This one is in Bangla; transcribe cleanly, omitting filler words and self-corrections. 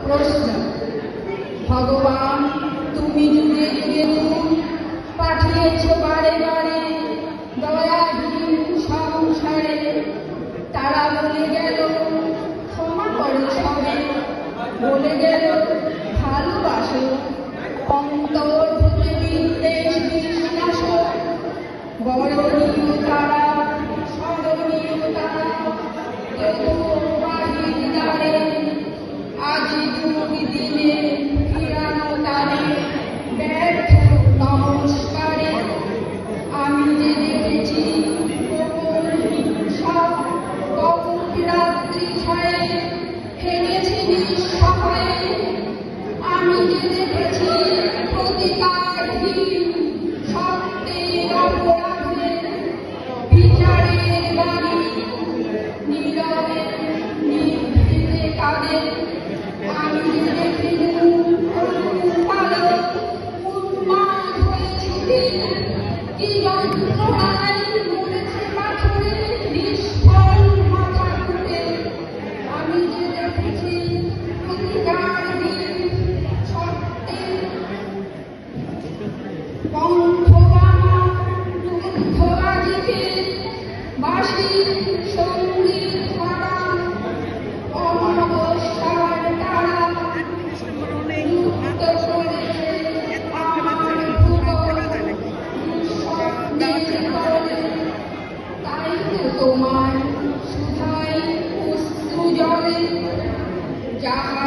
প্রশ্ন, ভগবান তুমি যুগে যুগে পাঠিয়েছ বারে বারে দয়াহীন সংসারে, তারা বলে গেল ক্ষমা করো সবে, বলে গেল ভালোবাসো, অন্তর হতে বিদ্বেষ বিশ্বাস, বরণীয় তারা স্মরণীয় তারা তবুও বাহির দ্বারে, আজি যুগ দিনে ফিরানো তারে ব্যর্থ নমস্কারে। আমি যে দেখেছি সব কবুক রাত্রি ছয়ে হেরেছি নিঃসহায়ে, আমি যে দেখেছি প্রতিকারহীন সত্যের অপরাধে বিচারের বাণী নীরবে নিভৃতে কাঁদে। আমি যে দেখি ভালো উন্মাদ হয়েছি কি যন্ত্রণায় মরেছে পাথরে নিষ্ফল মাথা ঘুরে। আমি যে দেখেছি প্রতিকারহীন সত্যের কণ্ঠবামা রুদ্ধবাজিতে বাঁশি সঙ্গীত ধারা অমাবস্যার তারা মুক্ত করেছে আমার ভুবন স্বপ্নের তলে। তাই তো তোমার সুধাই অশ্রু জলে যাহা